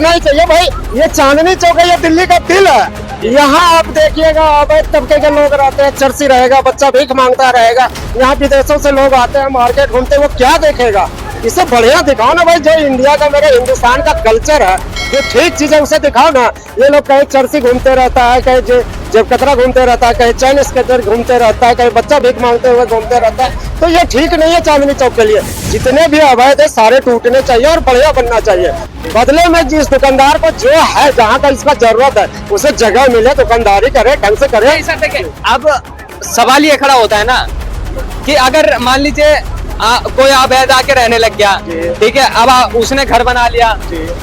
तोड़ना ही चाहिए भाई। ये चांदनी चौक है, ये दिल्ली का दिल है। यहाँ आप देखिएगा अवैध तबके के लोग रहते हैं, चर्सी रहेगा, बच्चा भीख मांगता रहेगा। यहाँ विदेशों से लोग आते हैं मार्केट घूमते, वो क्या देखेगा? इसे बढ़िया दिखाओ ना भाई, जो इंडिया का मेरे हिंदुस्तान का कल्चर है, जो ठीक चीज है उसे दिखाओ ना। ये लोग कहीं चर्सी घूमते रहता है, कहीं जब कतरा घूमते रहता है, कहीं चैन स्केटर घूमते रहता है, कहीं बच्चा भीख मांगते हुए घूमते रहता है। तो ये ठीक नहीं है चांदनी चौक के लिए। जितने भी अवैध है सारे टूटने चाहिए और बढ़िया बनना चाहिए। बदले में जिस दुकानदार को जो है, जहाँ का इसका जरूरत है, उसे जगह मिले, दुकानदारी करे, ढंग से करे। सर देखिए, अब सवाल ये खड़ा होता है ना कि अगर मान लीजिए कोई अवैध आके रहने लग गया, ठीक है, अब उसने घर बना लिया,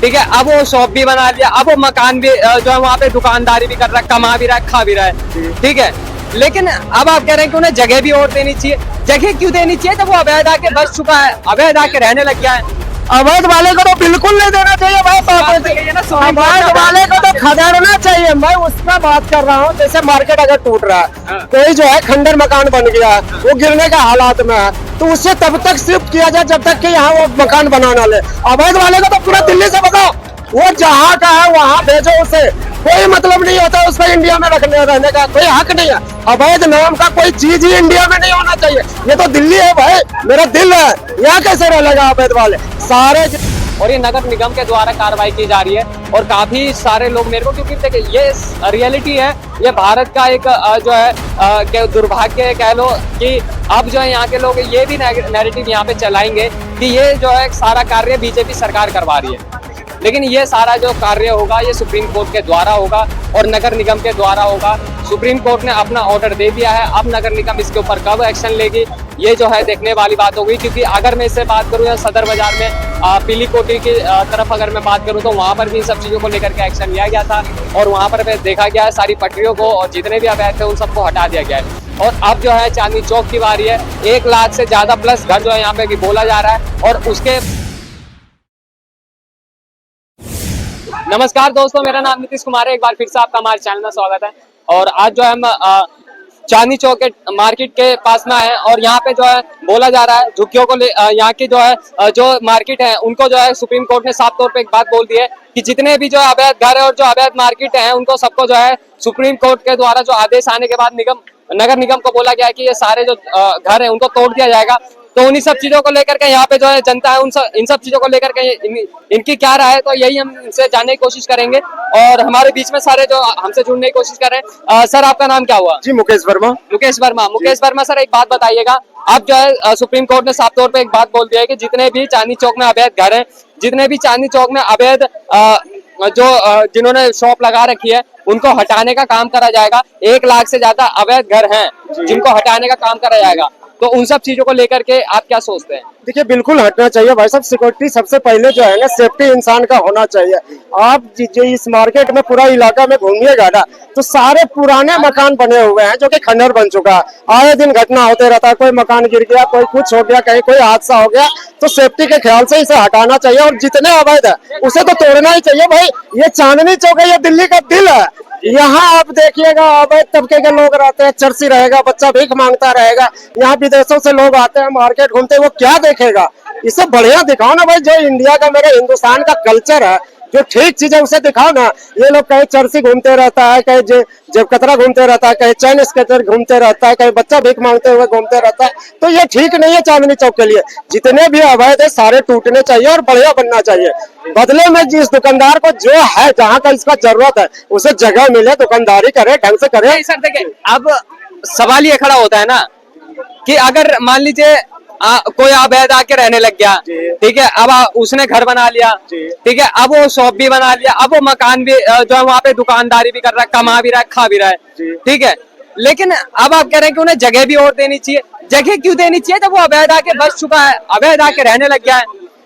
ठीक है, अब वो शॉप भी बना लिया, अब वो मकान भी जो है वहाँ पे दुकानदारी भी कर रहा है, कमा भी रहा है, खा भी रहा है, ठीक है। लेकिन अब आप कह रहे हैं कि उन्हें जगह भी और देनी चाहिए। जगह क्यों देनी चाहिए जब वो अवैध आके बस चुका है, अवैध आके रहने लग गया है? अवैध वाले को तो बिल्कुल नहीं देना चाहिए भाई। अवैध वाले को तो खदेड़ना चाहिए। मैं उसका बात कर रहा हूँ, जैसे मार्केट अगर टूट रहा है, कोई जो है खंडर मकान बन गया, वो गिरने का हालात में है, तो उससे तब तक शिफ्ट किया जाए जब तक कि यहाँ वो मकान बनाना ले। अवैध वाले को तो पूरा दिल्ली से बताओ, वो जहाँ का है वहाँ भेजो उसे। कोई मतलब नहीं होता उसको इंडिया में रहने का, कोई हक नहीं है। अवैध नाम का कोई चीज ही इंडिया में नहीं होना चाहिए। ये तो दिल्ली है भाई, मेरा दिल है, यहाँ कैसे रह लेगा अवैध वाले सारे। और ये नगर निगम के द्वारा कार्रवाई की जा रही है और काफी सारे लोग मेरे को, क्योंकि देखिए ये रियलिटी है, ये भारत का एक जो है दुर्भाग्य कह लो कि अब जो है यहाँ के लोग ये भी नैरेटिव यहाँ पे चलाएंगे कि ये जो है सारा कार्य बीजेपी सरकार करवा रही है। लेकिन ये सारा जो कार्य होगा ये सुप्रीम कोर्ट के द्वारा होगा और नगर निगम के द्वारा होगा। सुप्रीम कोर्ट ने अपना ऑर्डर दे दिया है, अब नगर निगम इसके ऊपर कब एक्शन लेगी ये जो है देखने वाली बात होगी। क्योंकि अगर मैं इससे बात करूँ या सदर बाजार में पीली कोठी की तरफ अगर मैं बात करूँ तो वहाँ पर भी इन सब चीज़ों को लेकर के एक्शन लिया गया था और वहाँ पर देखा गया है सारी पटरियों को और जितने भी अवैध थे उन सबको हटा दिया गया है। और अब जो है चांदनी चौक की बारी है। 1 लाख से ज्यादा प्लस घर जो है यहाँ पे बोला जा रहा है। और उसके नमस्कार दोस्तों, मेरा नाम नीतीश कुमार है। एक बार फिर से आपका हमारे चैनल में स्वागत है। और आज जो है हम चांदनी चौक के मार्केट के पास में है और यहाँ पे जो है बोला जा रहा है झुग्गियों को यहाँ की जो है जो मार्केट है उनको जो है सुप्रीम कोर्ट ने साफ तौर पे एक बात बोल दी है कि जितने भी जो है अवैध घर है और जो अवैध मार्केट है उनको सबको जो है सुप्रीम कोर्ट के द्वारा जो आदेश आने के बाद नगर निगम को बोला गया है कि ये सारे जो घर है उनको तोड़ दिया जाएगा। तो उन्हीं सब चीजों को लेकर के यहाँ पे जो है जनता है इन सब चीजों को लेकर के इनकी क्या राय है, तो यही हम इनसे जानने की कोशिश करेंगे। और हमारे बीच में सारे जो हमसे जुड़ने की कोशिश कर रहे हैं। सर आपका नाम क्या हुआ? जी मुकेश वर्मा। मुकेश वर्मा सर एक बात बताइएगा, अब जो है सुप्रीम कोर्ट ने साफ तौर पे एक बात बोल दिया है कि जितने भी चांदनी चौक में अवैध घर है, जितने भी चांदनी चौक में अवैध जो जिन्होंने शॉप लगा रखी है उनको हटाने का काम करा जाएगा। 1 लाख से ज्यादा अवैध घर हैं जिनको हटाने का काम करा जाएगा। तो उन सब चीजों को लेकर के आप क्या सोचते हैं? देखिए बिल्कुल हटना चाहिए भाई साहब। सिक्योरिटी सबसे पहले जो है ना, सेफ्टी इंसान का होना चाहिए। आप जो इस मार्केट में पूरा इलाका में घूमिएगा ना तो सारे पुराने मकान बने हुए हैं जो कि खंडर बन चुका है। आए दिन घटना होते रहता है, कोई मकान गिर गया, कोई कुछ हो गया, कहीं कोई हादसा हो गया। तो सेफ्टी के ख्याल से इसे हटाना चाहिए और जितने अवैध है उसे तो तोड़ना ही चाहिए भाई। ये चांदनी चौक है, ये दिल्ली का दिल है। यहाँ आप देखिएगा अवैध तबके के लोग रहते हैं, चर्सी रहेगा, बच्चा भीख मांगता रहेगा। यहाँ विदेशों से लोग आते हैं मार्केट घूमते, वो क्या देखेगा? इसे बढ़िया दिखाओ ना भाई, जो इंडिया का मेरे हिंदुस्तान का कल्चर है, जो ठीक चीज है उसे दिखाओ ना। ये लोग कहीं चर्सी घूमते रहता है, कहीं जब कतरा घूमते रहता है, कहीं चैन स्केटर घूमते रहता है, कहीं बच्चा भीख मांगते हुए घूमते रहता है। तो ये ठीक नहीं है चांदनी चौक के लिए। जितने भी अवैध है सारे टूटने चाहिए और बढ़िया बनना चाहिए। बदले में जिस दुकानदार को जो है, जहाँ का इसका जरूरत है, उसे जगह मिले, दुकानदारी करे, ढंग से करे। सर देखिए, अब सवाल ये खड़ा होता है ना कि अगर मान लीजिए कोई अवैध आके रहने लग गया, ठीक है, अब उसने घर बना लिया, ठीक है, अब वो शॉप भी बना लिया, अब वो मकान भी जो है वहाँ पे दुकानदारी भी कर रहा है, कमा भी रहा है, खा भी रहा है, ठीक है। लेकिन अब आप कह रहे हैं कि उन्हें जगह भी और देनी चाहिए। जगह क्यों देनी चाहिए जब वो अवैध आके बस चुका है, अवैध आके रहने लग गया है?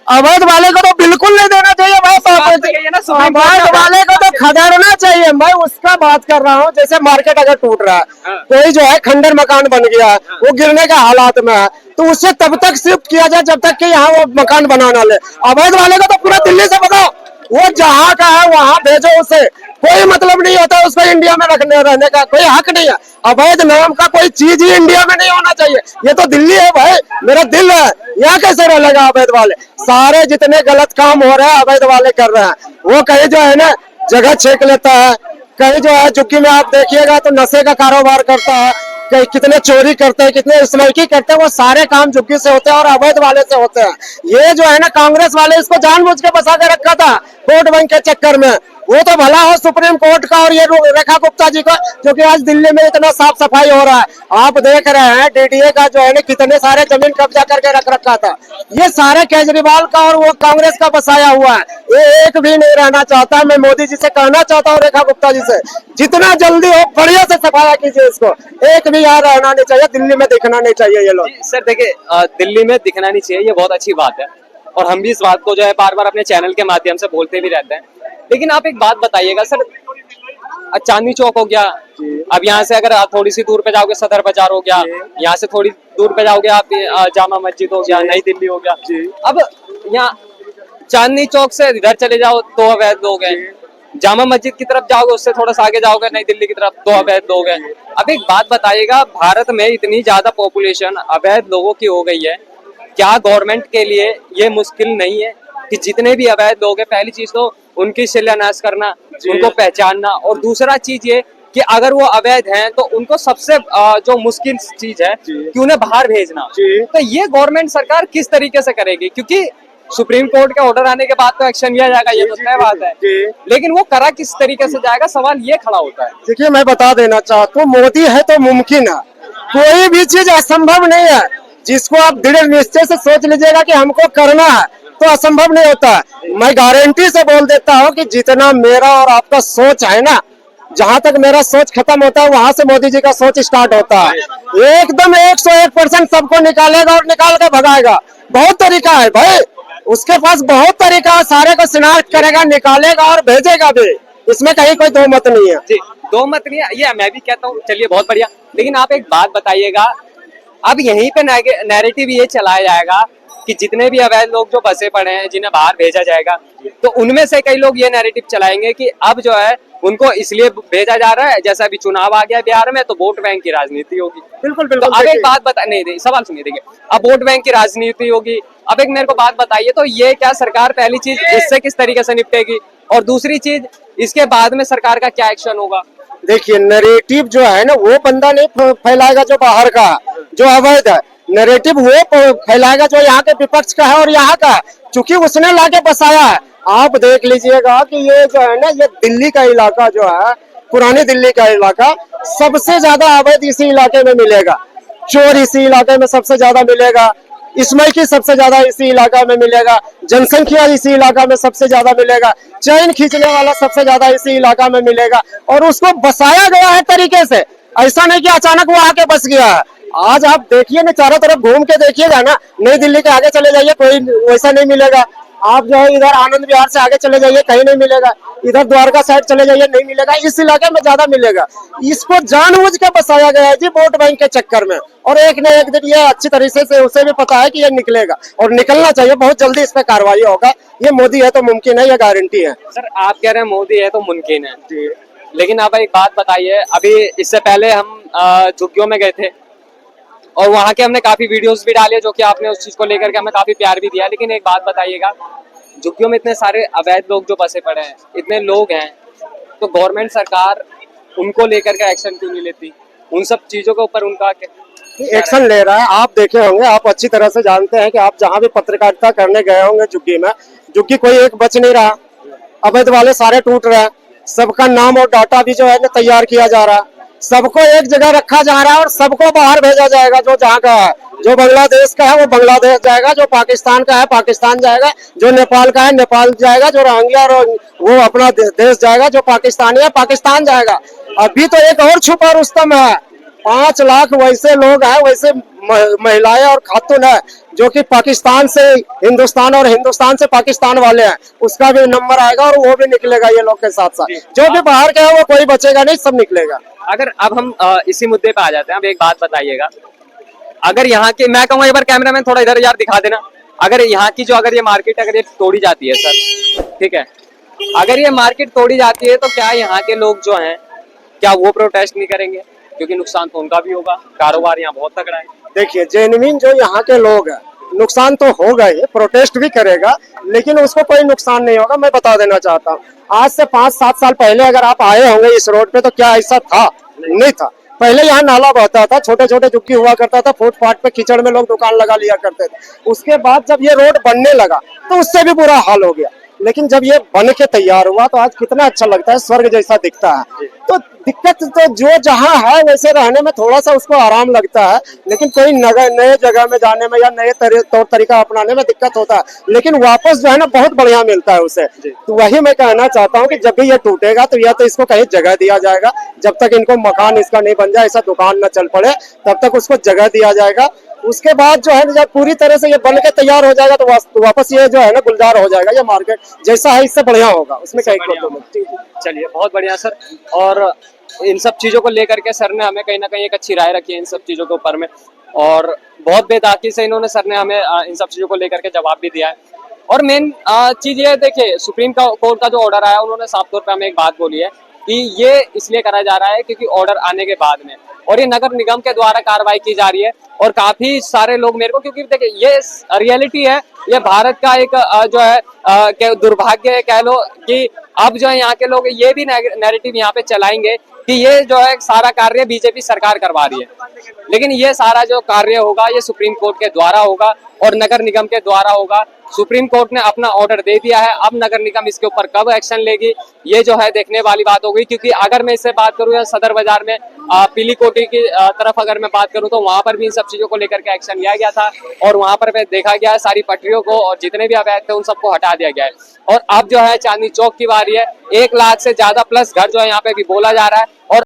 अवैध वाले को तो बिल्कुल नहीं देना चाहिए भाई। अवैध वाले को तो खदेड़ना चाहिए। मैं उसका बात कर रहा हूँ, जैसे मार्केट अगर टूट रहा है, हाँ। कोई जो है खंडर मकान बन गया है, वो गिरने के हालात में है, तो उसे तब तक शिफ्ट किया जाए जब तक कि यहाँ वो मकान बना ना ले। अवैध वाले को तो पूरा दिल्ली से बताओ, वो जहाँ का है वहाँ भेजो उसे, कोई मतलब नहीं होता उसको इंडिया में रखने रहने का, कोई हक नहीं है। अवैध नाम का कोई चीज ही इंडिया में नहीं होना चाहिए। ये तो दिल्ली है भाई, मेरा दिल है, यहाँ कैसे रहेगा अवैध वाले? सारे जितने गलत काम हो रहे हैं अवैध वाले कर रहे हैं। वो कहीं जो है ना जगह छेक लेता है, कहीं जो है झुग्गी में आप देखिएगा तो नशे का कारोबार करता है, कहीं कितने चोरी करते हैं, कितने स्मैकी करते हैं, वो सारे काम झुग्गी से होते हैं और अवैध वाले से होते हैं। ये जो है ना कांग्रेस वाले इसको जानबूझ के फंसा के रखा था वोट बैंक के चक्कर में। वो तो भला हो सुप्रीम कोर्ट का और ये रेखा गुप्ता जी का, जो कि आज दिल्ली में इतना साफ सफाई हो रहा है। आप देख रहे हैं डीडीए का जो है ना कितने सारे जमीन कब्जा करके रख रखा था, ये सारे केजरीवाल का और वो कांग्रेस का बसाया हुआ है। ये एक भी नहीं रहना चाहता। मैं मोदी जी से कहना चाहता हूँ, रेखा गुप्ता जी से, जितना जल्दी हो बढ़िया से सफाया कीजिए इसको। एक भी यहाँ रहना नहीं चाहिए, दिल्ली में दिखना नहीं चाहिए ये लोग। सर देखिए, दिल्ली में दिखना नहीं चाहिए, ये बहुत अच्छी बात है और हम भी इस बात को जो है बार बार अपने चैनल के माध्यम से बोलते भी रहते हैं। लेकिन आप एक बात बताइएगा सर, चांदनी चौक हो गया, अब यहाँ से अगर आप थोड़ी सी दूर पे जाओगे सदर बाजार हो गया, यहाँ से थोड़ी दूर पे जाओगे आप जामा मस्जिद हो गया, नई दिल्ली हो गया। अब यहाँ चांदनी चौक से इधर चले जाओ तो अवैध लोग हैं, जामा मस्जिद की तरफ जाओगे उससे थोड़ा सा आगे जाओगे नई दिल्ली की तरफ तो अवैध लोग हैं। अब एक बात बताइएगा, भारत में इतनी ज्यादा पॉपुलेशन अवैध लोगों की हो गई है, क्या गवर्नमेंट के लिए ये मुश्किल नहीं है कि जितने भी अवैध लोग हैं, पहली चीज तो उनकी शिलान्यास करना, उनको पहचानना, और दूसरा चीज ये कि अगर वो अवैध हैं तो उनको सबसे जो मुश्किल चीज है कि उन्हें बाहर भेजना। तो ये गवर्नमेंट सरकार किस तरीके से करेगी? क्योंकि सुप्रीम कोर्ट का ऑर्डर आने के बाद तो एक्शन लिया जाएगा, ये तो तय बात है, लेकिन वो करा किस तरीके से जाएगा, सवाल ये खड़ा होता है। देखिए मैं बता देना चाहता हूँ, मोदी है तो मुमकिन है, कोई भी चीज असंभव नहीं है। जिसको आप दृढ़ निश्चय से सोच लीजिएगा कि हमको करना है तो असंभव नहीं होता है। मैं गारंटी से बोल देता हूँ कि जितना मेरा और आपका सोच है ना, जहाँ तक मेरा सोच खत्म होता है वहां से मोदी जी का सोच स्टार्ट होता है। एकदम 101% सबको निकालेगा और निकाल के भगाएगा। बहुत तरीका है भाई, उसके पास बहुत तरीका है, सारे को शिनाख्त करेगा, निकालेगा और भेजेगा भी, इसमें कहीं कोई दो मत नहीं है। जी, दो मत नहीं है, ये मैं भी कहता हूँ। चलिए बहुत बढ़िया, लेकिन आप एक बात बताइएगा, अब यहीं पे नैरेटिव ये चलाया जाएगा कि जितने भी अवैध लोग जो बसे पड़े हैं जिन्हें बाहर भेजा जाएगा, तो उनमें से कई लोग ये नैरेटिव चलाएंगे कि अब जो है उनको इसलिए भेजा जा रहा है, जैसा अभी चुनाव आ गया बिहार में तो वोट बैंक की राजनीति होगी। बिल्कुल तो बिल्कुल। अब एक बात बता, नहीं सवाल सुनिए, देखिए अब वोट बैंक की राजनीति होगी। अब एक मेरे को बात बताइए, तो ये क्या सरकार पहली चीज इससे किस तरीके से निपटेगी, और दूसरी चीज इसके बाद में सरकार का क्या एक्शन होगा? देखिए नैरेटिव जो है ना वो बंदा नहीं फैलाएगा जो बाहर का जो अवैध है, नैरेटिव वो फैलाएगा जो यहाँ के विपक्ष का है और यहाँ का है, चूंकि उसने लाके बसाया है। आप देख लीजिएगा कि ये जो है ना, ये दिल्ली का इलाका जो है, पुरानी दिल्ली का इलाका, सबसे ज्यादा अवैध इसी इलाके में मिलेगा, चोर इसी इलाके में सबसे ज्यादा मिलेगा, स्मैकी सबसे ज्यादा इसी इलाका में मिलेगा, जनसंख्या इसी इलाका में सबसे ज्यादा मिलेगा, चैन खींचने वाला सबसे ज्यादा इसी इलाका में मिलेगा। और उसको बसाया गया है तरीके से, ऐसा नहीं कि अचानक वो आके बस गया है। आज आप देखिए ना, चारों तरफ घूम के देखिएगा ना, नई दिल्ली के आगे चले जाइए कोई वैसा नहीं मिलेगा, आप जो है इधर आनंद विहार से आगे चले जाइए कहीं नहीं मिलेगा, इधर द्वारका साइड चले जाइए नहीं मिलेगा, इस इलाके में ज्यादा मिलेगा। इसको जानबूझ के बसाया गया है जी वोट बैंक के चक्कर में, और एक न एक दिन ये अच्छी तरीके से उसे भी पता है कि ये निकलेगा और निकलना चाहिए, बहुत जल्दी इस पे कार्रवाई होगा। ये मोदी है तो मुमकिन है, ये गारंटी है। सर आप कह रहे हैं मोदी है तो मुमकिन है, लेकिन आप एक बात बताइए, अभी इससे पहले हम झुग्गियों में गए थे और वहां के हमने काफी वीडियोस भी डाले, जो कि आपने उस चीज को लेकर के हमें काफी प्यार भी दिया। लेकिन एक बात बताइएगा, झुग्गियों में इतने सारे अवैध लोग जो बसे पड़े हैं, इतने लोग हैं, तो गवर्नमेंट सरकार उनको लेकर के एक्शन क्यों नहीं लेती? उन सब चीजों के ऊपर उनका एक्शन ले रहा है। आप देखे होंगे, आप अच्छी तरह से जानते हैं कि आप जहाँ भी पत्रकारिता करने गए होंगे झुग्गी में, झुग्गी कोई एक बच नहीं रहा, अवैध वाले सारे टूट रहे हैं, सबका नाम और डाटा भी जो है तैयार किया जा रहा है, सबको एक जगह रखा जा रहा है और सबको बाहर भेजा जाएगा। जो जहाँ का है, जो बांग्लादेश का है वो बांग्लादेश जाएगा, जो पाकिस्तान का है पाकिस्तान जाएगा, जो नेपाल का है नेपाल जाएगा, जो रोहिंग्या और वो अपना देश जाएगा, जो पाकिस्तानी है पाकिस्तान जाएगा। अभी तो एक और छुपा रुस्तम है, 5 लाख वैसे लोग हैं, वैसे महिलाएं और खातून है जो कि पाकिस्तान से हिंदुस्तान और हिंदुस्तान से पाकिस्तान वाले हैं, उसका भी नंबर आएगा और वो भी निकलेगा ये लोग के साथ साथ। जो भी बाहर का है वो कोई बचेगा नहीं, सब निकलेगा। अगर अब हम इसी मुद्दे पे आ जाते हैं, अब एक बात बताइएगा, अगर यहाँ के, मैं कहूँगा एक बार कैमरामैन थोड़ा इधर यार दिखा देना, अगर यहाँ की जो अगर ये मार्केट अगर ये तोड़ी जाती है सर, ठीक है, अगर ये मार्केट तोड़ी जाती है तो क्या यहाँ के लोग जो हैं क्या वो प्रोटेस्ट नहीं करेंगे? क्योंकि नुकसान तो उनका भी होगा, कारोबार यहाँ बहुत तगड़ा है। देखिए, जेन्युइन जो यहाँ के लोग हैं, नुकसान तो होगा ही, प्रोटेस्ट भी करेगा, लेकिन उसको कोई नुकसान नहीं होगा। मैं बता देना चाहता हूँ, आज से 5-7 साल पहले अगर आप आए होंगे इस रोड पे तो क्या ऐसा था? नहीं था। पहले यहाँ नाला बहता था, छोटे छोटे झुग्गी हुआ करता था, फुटपाथ पे कीचड़ में लोग दुकान लगा लिया करते थे। उसके बाद जब ये रोड बनने लगा तो उससे भी बुरा हाल हो गया, लेकिन जब ये बन के तैयार हुआ तो आज कितना अच्छा लगता है, स्वर्ग जैसा दिखता है। तो दिक्कत तो जो जहाँ है वैसे रहने में थोड़ा सा उसको आराम लगता है, लेकिन कोई नए जगह में जाने में या नए तौर तरीका अपनाने में दिक्कत होता है, लेकिन वापस जो है ना बहुत बढ़िया मिलता है उसे। तो वही मैं कहना चाहता हूँ कि जब भी ये टूटेगा तो या तो इसको कहीं जगह दिया जाएगा, जब तक इनको मकान इसका नहीं बन जाए, ऐसा दुकान न चल पड़े, तब तक उसको जगह दिया जाएगा। उसके बाद जो है जब पूरी तरह से ये बन के तैयार हो जाएगा तो वापस ये जो है ना गुलजार हो जाएगा, ये मार्केट जैसा है इससे बढ़िया होगा, उसमें कहीं को। चलिए, बहुत बढ़िया सर। और इन सब चीजों को लेकर के सर ने हमें कहीं ना कहीं एक अच्छी राय रखी है इन सब चीजों के ऊपर में, और बहुत बेताकी से इन्होंने, सर ने हमें इन सब चीजों को लेकर के जवाब भी दिया है। और मेन चीज ये देखिए, सुप्रीम कोर्ट का जो ऑर्डर आया, उन्होंने साफ तौर पे हमें एक बात बोली है कि ये इसलिए करा जा रहा है क्योंकि ऑर्डर आने के बाद में, और ये नगर निगम के द्वारा कार्रवाई की जा रही है। और काफी सारे लोग मेरे को, क्योंकि देखिए ये रियलिटी है, ये भारत का एक जो है दुर्भाग्य कह लो कि अब जो है यहाँ के लोग ये भी नैरेटिव यहाँ पे चलाएंगे कि ये जो है सारा कार्य बीजेपी सरकार करवा रही है, लेकिन ये सारा जो कार्य होगा ये सुप्रीम कोर्ट के द्वारा होगा और नगर निगम के द्वारा होगा। सुप्रीम कोर्ट ने अपना ऑर्डर दे दिया है, अब नगर निगम इसके ऊपर कब एक्शन लेगी ये जो है देखने वाली बात होगी। क्योंकि अगर मैं इससे बात करूँ या सदर बाजार में पीली कोठी की तरफ अगर मैं बात करूँ तो वहां पर भी इन सब चीजों को लेकर के एक्शन लिया गया था, और वहां पर देखा गया सारी पटरियों को और जितने भी अवैध थे उन सबको हटा दिया गया है। और अब जो है चांदनी चौक की बारी है, 1 लाख से ज्यादा प्लस घर जो है यहाँ पे भी बोला जा रहा है। और